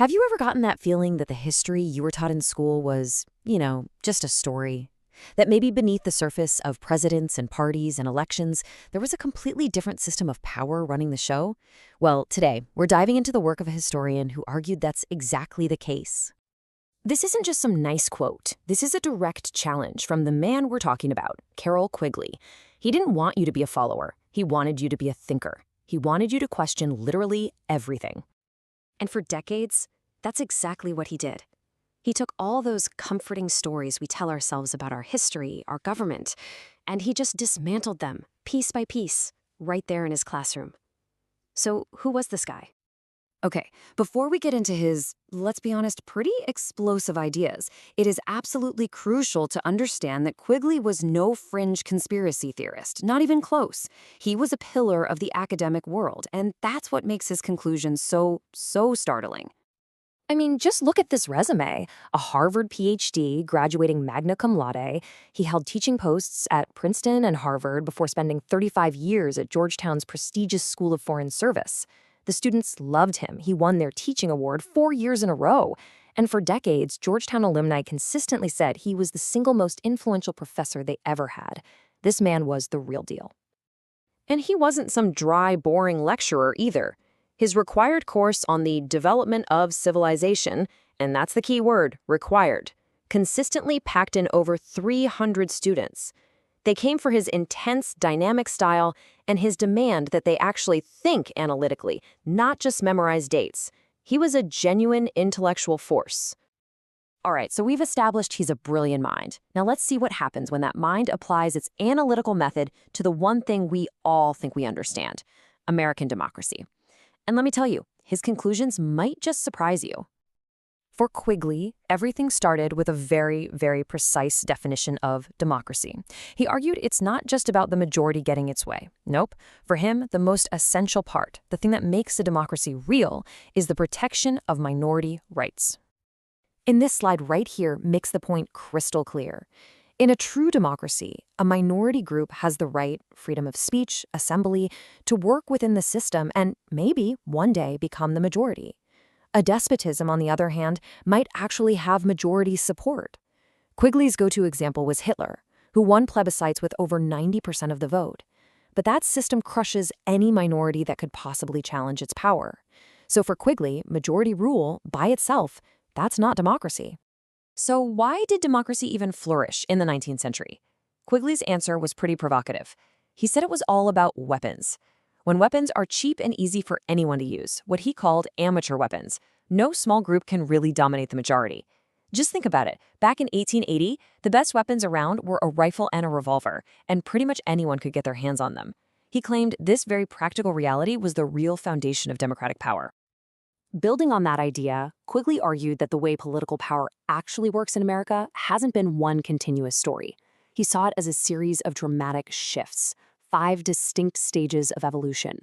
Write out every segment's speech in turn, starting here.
Have you ever gotten that feeling that the history you were taught in school was, just a story? That maybe beneath the surface of presidents and parties and elections, there was a completely different system of power running the show? Well, today, we're diving into the work of a historian who argued that's exactly the case. This isn't just some nice quote. This is a direct challenge from the man we're talking about, Carroll Quigley. He didn't want you to be a follower. He wanted you to be a thinker. He wanted you to question literally everything. And for decades, that's exactly what he did. He took all those comforting stories we tell ourselves about our history, our government, and he just dismantled them, piece by piece, right there in his classroom. So who was this guy? Okay, before we get into his, let's be honest, pretty explosive ideas, it is absolutely crucial to understand that Quigley was no fringe conspiracy theorist, not even close. He was a pillar of the academic world, and that's what makes his conclusions so startling. I mean, just look at this resume. A Harvard PhD, graduating magna cum laude. He held teaching posts at Princeton and Harvard before spending 35 years at Georgetown's prestigious School of Foreign Service. The students loved him. He won their teaching award 4 years in a row. And for decades, Georgetown alumni consistently said he was the single most influential professor they ever had. This man was the real deal. And he wasn't some dry, boring lecturer either. His required course on the development of civilization, and that's the key word, required, consistently packed in over 300 students. They came for his intense, dynamic style and his demand that they actually think analytically, not just memorize dates. He was a genuine intellectual force. All right, so we've established he's a brilliant mind. Now let's see what happens when that mind applies its analytical method to the one thing we all think we understand, American democracy. And let me tell you, his conclusions might just surprise you. For Quigley, everything started with a very, very precise definition of democracy. He argued it's not just about the majority getting its way. Nope. For him, the most essential part, the thing that makes a democracy real, is the protection of minority rights. In this slide right here makes the point crystal clear. In a true democracy, a minority group has the right, freedom of speech, assembly, to work within the system and maybe one day become the majority. A despotism, on the other hand, might actually have majority support. Quigley's go-to example was Hitler, who won plebiscites with over 90% of the vote. But that system crushes any minority that could possibly challenge its power. So for Quigley, majority rule, by itself, that's not democracy. So why did democracy even flourish in the 19th century? Quigley's answer was pretty provocative. He said it was all about weapons. When weapons are cheap and easy for anyone to use, what he called amateur weapons, no small group can really dominate the majority. Just think about it. Back in 1880, the best weapons around were a rifle and a revolver, and pretty much anyone could get their hands on them. He claimed this very practical reality was the real foundation of democratic power. Building on that idea, Quigley argued that the way political power actually works in America hasn't been one continuous story. He saw it as a series of dramatic shifts, 5 distinct stages of evolution.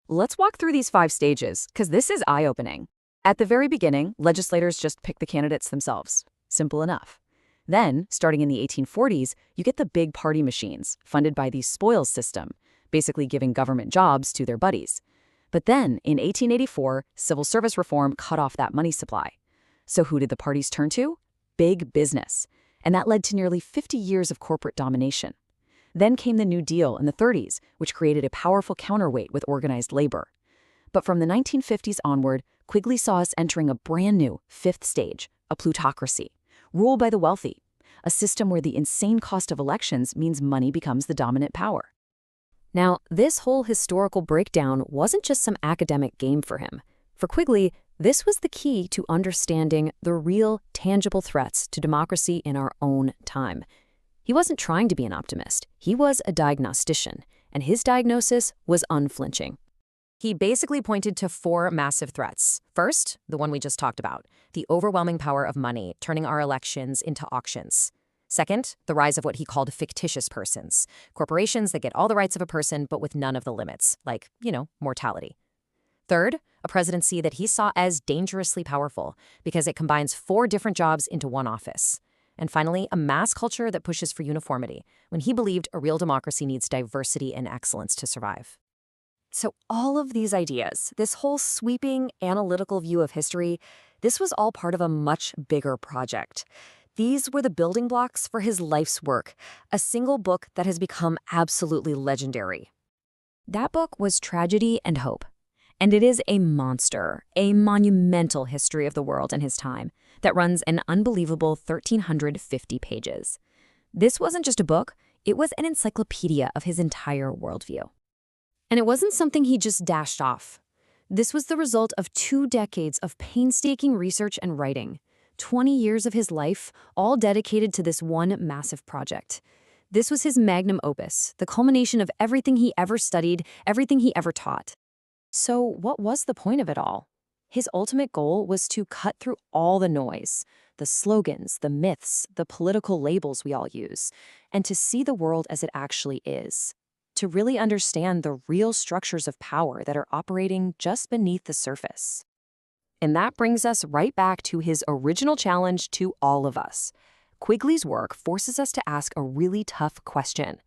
Let's walk through these 5 stages, because this is eye-opening. At the very beginning, legislators just pick the candidates themselves. Simple enough. Then, starting in the 1840s, you get the big party machines, funded by the spoils system, basically giving government jobs to their buddies. But then, in 1884, civil service reform cut off that money supply. So who did the parties turn to? Big business. And that led to nearly 50 years of corporate domination. Then came the New Deal in the 30s, which created a powerful counterweight with organized labor. But from the 1950s onward, Quigley saw us entering a brand new 5th stage, a plutocracy, ruled by the wealthy, a system where the insane cost of elections means money becomes the dominant power. Now, this whole historical breakdown wasn't just some academic game for him. For Quigley, this was the key to understanding the real, tangible threats to democracy in our own time. He wasn't trying to be an optimist. He was a diagnostician, and his diagnosis was unflinching. He basically pointed to 4 massive threats. First, the one we just talked about, the overwhelming power of money, turning our elections into auctions. Second, the rise of what he called fictitious persons, corporations that get all the rights of a person but with none of the limits, like, mortality. Third, a presidency that he saw as dangerously powerful because it combines 4 different jobs into one office. And finally, a mass culture that pushes for uniformity, when he believed a real democracy needs diversity and excellence to survive. So all of these ideas, this whole sweeping analytical view of history, this was all part of a much bigger project. These were the building blocks for his life's work, a single book that has become absolutely legendary. That book was Tragedy and Hope. And it is a monster, a monumental history of the world and his time that runs an unbelievable 1,350 pages. This wasn't just a book, it was an encyclopedia of his entire worldview. And it wasn't something he just dashed off. This was the result of 2 decades of painstaking research and writing, 20 years of his life, all dedicated to this one massive project. This was his magnum opus, the culmination of everything he ever studied, everything he ever taught. So what was the point of it all? His ultimate goal was to cut through all the noise, the slogans, the myths, the political labels we all use, and to see the world as it actually is, to really understand the real structures of power that are operating just beneath the surface. And that brings us right back to his original challenge to all of us. Quigley's work forces us to ask a really tough question.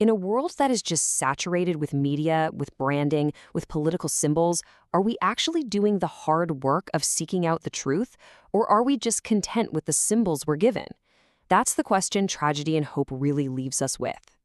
In a world that is just saturated with media, with branding, with political symbols, are we actually doing the hard work of seeking out the truth, or are we just content with the symbols we're given? That's the question Tragedy and Hope really leaves us with.